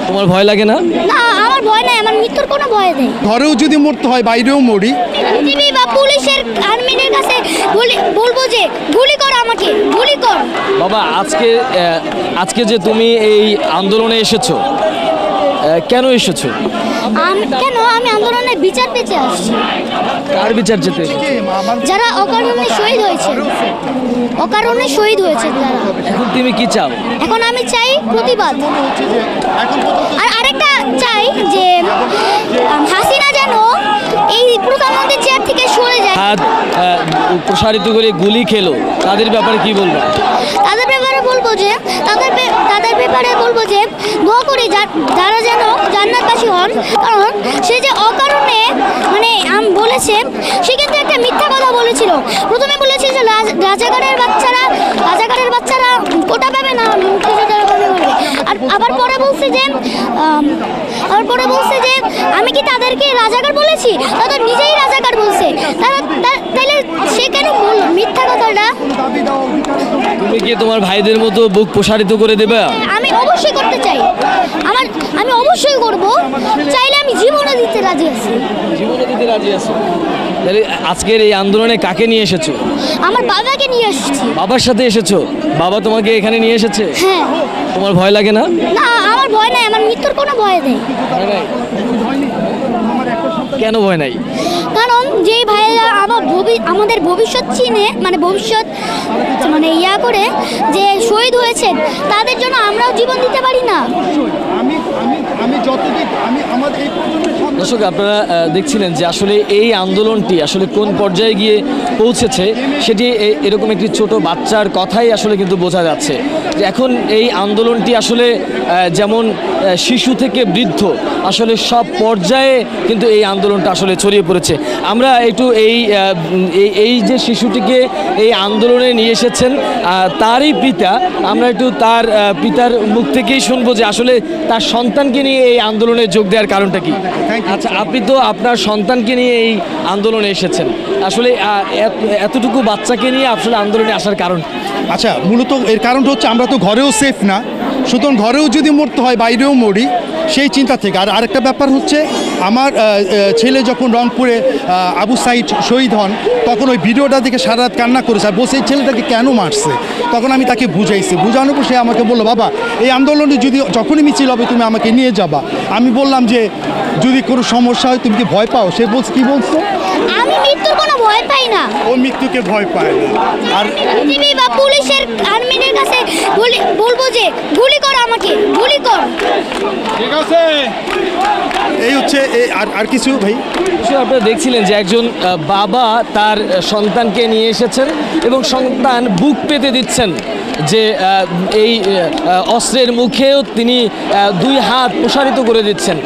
তোমার ভয় লাগে না? না, আমার ভয় নাই, আমার মৃত্যুর কোনো ভয় নেই। ঘরেও যদি মরতে হয় বাইরেও মরি। টিভি বা পুলিশের আর্মিদের কাছে বলবো যে গুলি কর, আমাকে গুলি কর। বাবা, আজকে যে তুমি এই আন্দোলনে এসেছো, কেন এসেছো? কেন আমি আন্দোলনের বিচার পেতে আসছি। কার বিচার যেতে? যারা অকারণে শহীদ হয়েছে, অকারণে শহীদ হয়েছে যারা। এখন তুমি কি চাও? এখন আমি চাই প্রতিবাদ। আর আরেকটা চাই যে হাসিনা যেন এই প্রধানমন্ত্রীর চেয়ার থেকে সরে যায়। হাত প্রসারিত করে গুলি খেলো, তাদের ব্যাপারে কি বলবো? তাদের ব্যাপারে বলবো যে দোয়া করি যারা যেন জান্নাতবাসী হন। কারণ সে যে অকারণে মানে বলেছে, সে কিন্তু একটা মিথ্যা কথা বলেছিল। প্রথমে বলেছিল যে রাজাকারের বাচ্চারা কোটা পাবে না, মুক্তিযোদ্ধারা পাবে। আর আবার পরে বলছে যে আমি কি তাদেরকে রাজাকার বলেছি? তারা নিজেই রাজাকার বলছে। তাহলে সে কেন বলল মিথ্যা কথাটা? তুমি কি তোমার ভাইদের মতো বুক প্রসারিত করে দেবে? আমি অবশ্যই করতে চাই। আমি অবশ্যই করব। চাইলে আমি জীবনও দিতে রাজি আছি। জীবনে দিতে রাজি আছো? তাহলে আজকের এই আন্দোলনে কাকে নিয়ে এসেছো? আমার বাবাকে নিয়ে এসেছি। বাবার সাথে এসেছো? বাবা তোমাকে এখানে নিয়ে এসেছে? হ্যাঁ। তোমার ভয় লাগে না? না, আমার ভয় নাই, আমার মৃত্যুর কোনো ভয় নেই। কেন ভয় নাই? কারণ যেই ভাইয়েরা আমাদের ভবিষ্যৎ চিনে, মানে ইয়া করে যে শহীদ হয়েছেন, তাদের জন্য আমরাও জীবন দিতে পারি না। দর্শক, আপনারা দেখছিলেন যে আসলে এই আন্দোলনটি আসলে কোন পর্যায়ে গিয়ে পৌঁছেছে, সেটি এরকম একটি ছোট বাচ্চার কথাই আসলে কিন্তু বোঝা যাচ্ছে যে এখন এই আন্দোলনটি আসলে যেমন শিশু থেকে বৃদ্ধ আসলে সব পর্যায়ে কিন্তু এই আন্দোলনটা আসলে ছড়িয়ে পড়েছে। আমরা একটু এই যে শিশুটিকে এই আন্দোলনে নিয়ে এসেছেন তারই পিতা, আমরা একটু তার পিতার মুখ থেকেই শুনবো যে আসলে তার সন্তানকে নিয়ে এই আন্দোলনে যোগ দেওয়ার কারণটা কি। আচ্ছা, আপনি তো আপনার সন্তানকে নিয়ে এই আন্দোলনে এসেছেন, আসলে এতটুকু বাচ্চাকে নিয়ে আসলে আন্দোলনে আসার কারণ? আচ্ছা, মূলত এর কারণটা হচ্ছে আমরা তো ঘরেও সেফ না, সুতরাং ঘরেও যদি মরতে হয় বাইরেও মরি, সেই চিন্তা থেকে। আর আরেকটা ব্যাপার হচ্ছে, আমার ছেলে যখন রংপুরে আবু সাইদ শহীদ হন, তখন ওই ভিডিওটা দেখে সারা রাত কান্না করেছে আর বসে এই ছেলেটাকে কেন মারছে। তখন আমি তাকে বুঝাইছি, বুঝানোর পর সে আমাকে বললো, বাবা এই আন্দোলনে যখনই মিছিল হবে তুমি আমাকে নিয়ে যাবা। আমি বললাম যে যদি কোনো সমস্যা হয় তুমি কি ভয় পাও? সে বলছে, কি বলছো? আমি মৃত্যুর কোনো ভয় পাই না। ও মৃত্যুকে ভয় পায় না। আর টিভি বা পুলিশের আর্মিদের কাছে বলবো যে গুলি কর, আমাকে গুলি কর। ঠিক আছে, এই হচ্ছে আর কিছু ভাই? আপনারা দেখছিলেন যে একজন বাবা তার সন্তানকে নিয়ে এসেছেন এবং সন্তান বুক পেতে দিচ্ছেন যে এই অস্ত্রের মুখেও তিনি দুই হাত প্রসারিত করে দিচ্ছেন।